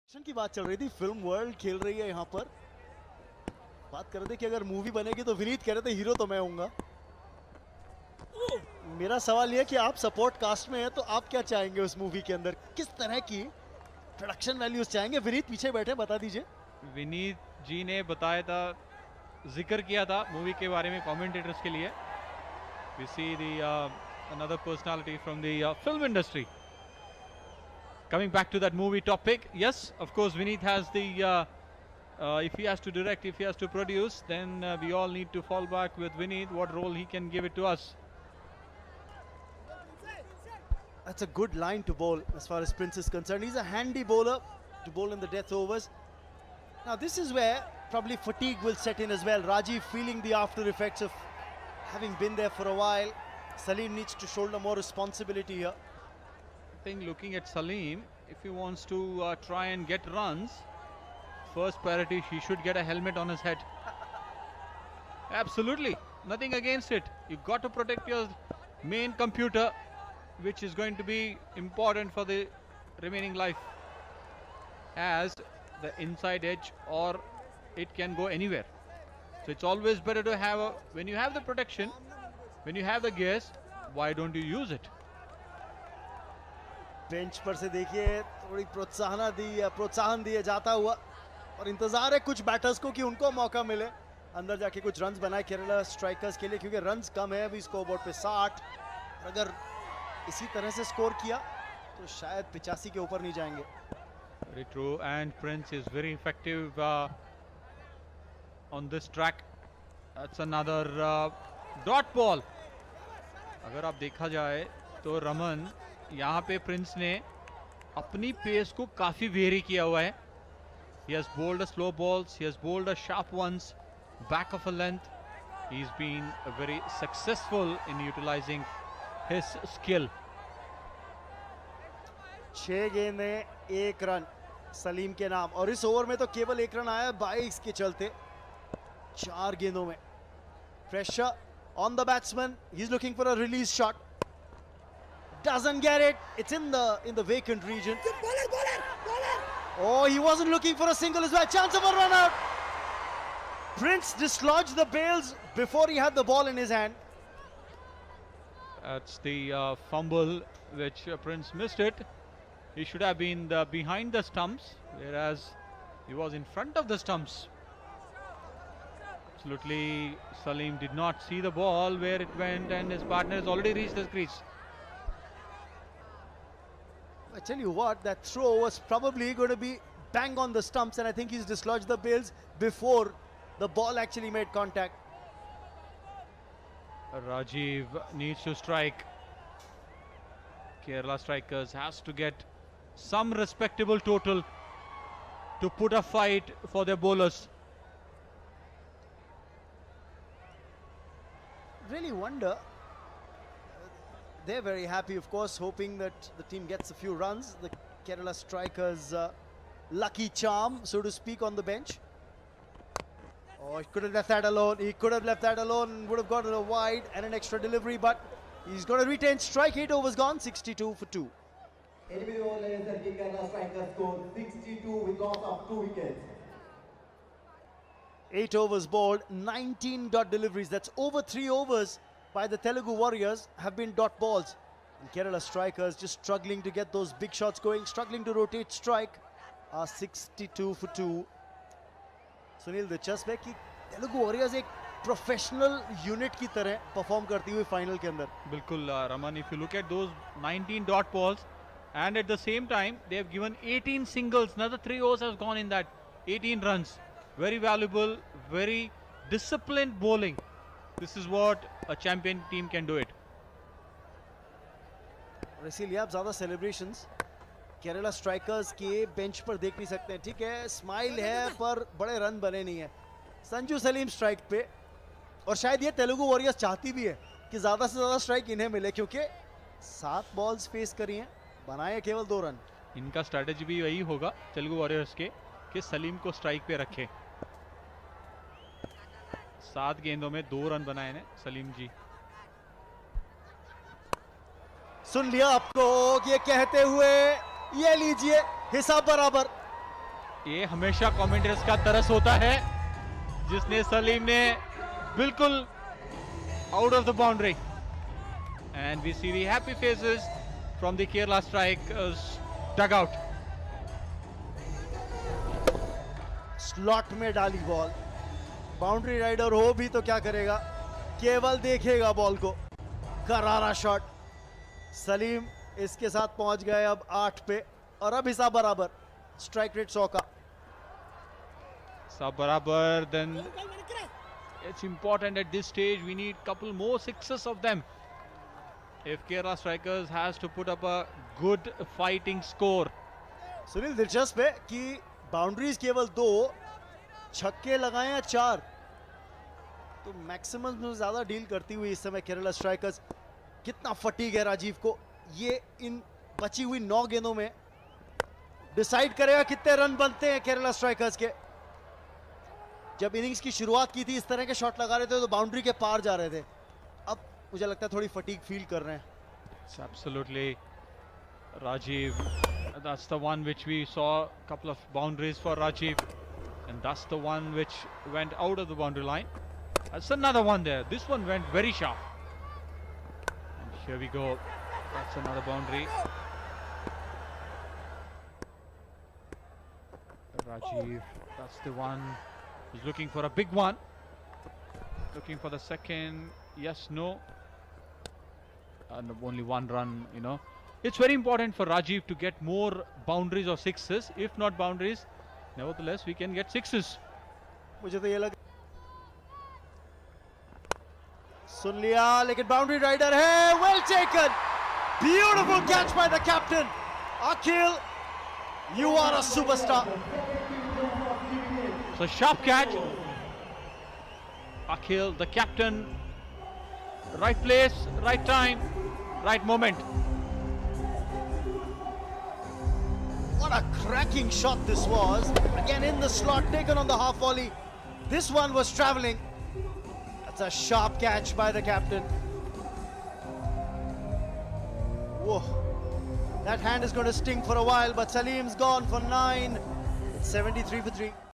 की बात चल रही थी, फिल्म वर्ल्ड खेल रही है यहाँ पर। बात कर रहे थे कि अगर मूवी बनेगी तो विनीत कह रहे थे हीरो तो मैं हूंगा। मेरा सवाल यह कि आप सपोर्ट कास्ट में हैं तो आप क्या चाहेंगे उस मूवी के अंदर, किस तरह की प्रोडक्शन वैल्यूज चाहेंगे? विनीत पीछे बैठे, बता दीजिए। विनीत जी ने बताया था, जिक्र किया था मूवी के बारे में कमेंटेटर्स के लिए। We see the another personality from the film industry. Coming back to that movie topic, yes, of course, Vineet has the if he has to direct, if he has to produce, then we all need to fall back with Vineet, what role he can give it to us. That's a good line to bowl as far as Prince is concerned. He's a handy bowler to bowl in the death overs. Now this is where probably fatigue will set in as well. Rajiv feeling the after effects of having been there for a while. Salim needs to shoulder more responsibility here. I think looking at Salim, if he wants to try and get runs, first priority, he should get a helmet on his head. Absolutely, nothing against it. You've got to protect your main computer, which is going to be important for the remaining life, as the inside edge, or it can go anywhere. So it's always better to have when you have the protection, when you have the gears, why don't you use it? Bench पर से देखिए थोड़ी प्रोत्साहन दिए जाता हुआ, और इंतजार है कुछ बैटर्स को कि उनको मौका मिले अंदर जाके कुछ रन्स बनाए केरला स्ट्राइकर्स के लिए, क्योंकि रन्स कम है अभी स्कोर बोर्ड पे 60। अगर इसी तरह से स्कोर किया तो शायद 85 के ऊपर नहीं जाएंगे। Very true, and Prince is very effective on this track. That's another dot ball. अगर आप देखा जाए तो रमन, यहाँ पे प्रिंस ने अपनी पेस को काफी वेरी किया हुआ है. He has bowled a slow balls, he has bowled a sharp ones, back of a length. He's been very successful in utilizing his skill. 6 गेंदें 1 रन सलीम के नाम, और इस ओवर में तो केवल 1 रन आया 22 के चलते 4 गेंदों में. Pressure on the batsman, he's looking for a release shot, doesn't get it. It's in the vacant region. Oh, he wasn't looking for a single as well. Chance of a run out. Prince dislodged the bails before he had the ball in his hand. That's the fumble which Prince missed it. He should have been behind the stumps, whereas he was in front of the stumps. Absolutely, Salim did not see the ball where it went, and his partner has already reached the crease. I tell you what, that throw was probably going to be bang on the stumps, and I think he's dislodged the bails before the ball actually made contact. Rajiv needs to strike. Kerala strikers has to get some respectable total to put a fight for their bowlers. Really wonder. They're very happy, of course, hoping that the team gets a few runs. The Kerala strikers' lucky charm, so to speak, on the bench. Oh, he could have left that alone. He could have left that alone. Would have gotten a wide and an extra delivery, but he's got a retained strike. 8 overs gone, 62 for 2. Kerala strikers scored 62 with loss of 2 wickets. 8 overs bowled, 19 dot deliveries. That's over 3 overs by the Telugu Warriors have been dot balls. And Kerala strikers just struggling to get those big shots going, struggling to rotate strike. 62 for 2. Sunil, दिलचस्प है कि Telugu warriors एक professional unit की तरह perform करती हुई final के अंदर. बिल्कुल Raman, if you look at those 19 dot balls, and at the same time they have given 18 singles. Another 3 overs has gone in that, 18 runs. Very valuable, very disciplined bowling. This is what a champion team can do it. और इसीलिए आप ज्यादा celebrations Kerala strikers के bench पर देख नहीं सकते हैं. ठीक है, स्माइल है पर बड़े रन बने नहीं है. संजू सलीम स्ट्राइक पे, और शायद ये तेलुगु वॉरियर्स चाहती भी है कि ज्यादा से ज्यादा स्ट्राइक इन्हें मिले, क्योंकि 7 बॉल्स फेस करी हैं, बनाए केवल 2 रन. इनका स्ट्रेटेजी भी वही होगा तेलुगु वॉरियर्स के, कि सलीम को स्ट्राइक पे रखे. 7 गेंदों में 2 रन बनाए ने सलीम जी. सुन लिया आपको ये कहते हुए, ये लीजिए हिसाब बराबर. ये हमेशा कमेंटेटर्स का तरस होता है, जिसने सलीम ने बिल्कुल out of the boundary, and we see the happy faces from the Kerala strikers dugout. Slot में डाली बॉल, बाउंड्री राइडर हो भी तो क्या करेगा, केवल देखेगा बॉल को. करारा शॉट. सलीम इसके साथ पहुंच गए अब 8 पे और अब हिसाब बराबर. स्ट्राइक रेट 100 का. सब बराबर. Then it's important at this stage we need couple more sixes of them if Kerala strikers has to put up a good fighting score. Sunil, दिलचस्प है कि बाउंड्रीज केवल 2, छक्के लगाए हैं 4, तो मैक्सिमम में ज्यादा डील करती हुई इस समय केरला स्ट्राइकर्स. कितना फटीग है राजीव को. ये इन बची हुई 9 गेंदों में डिसाइड करेगा कितने रन बनते हैं केरला स्ट्राइकर्स के. जब इनिंग्स की शुरुआत की थी इस तरह के शॉट लगा रहे थे तो बाउंड्री के पार जा रहे थे. अब मुझे लगता है थोड़ी फटीग फील कर रहे हैं. It's absolutely Rajiv. That's the one which we saw, couple of boundaries for Rajiv, and that's the one which went out of the boundary line. That's another one there. This one went very sharp. And here we go. That's another boundary. Rajiv, that's the one. He's looking for a big one. Looking for the second. Yes, no. And only one run, you know. It's very important for Rajiv to get more boundaries or sixes. If not boundaries, nevertheless, we can get sixes. मुझे तो ये लग सुन लिया, लेकिन boundary rider है. Well taken. Beautiful catch by the captain. Akhil, you are a superstar. So sharp catch. Akhil, the captain. Right place, right time, right moment. What a cracking shot this was. Again in the slot, taken on the half volley. This one was traveling. That's a sharp catch by the captain. Whoa. That hand is going to sting for a while, but Salim's gone for 9. It's 73 for 3.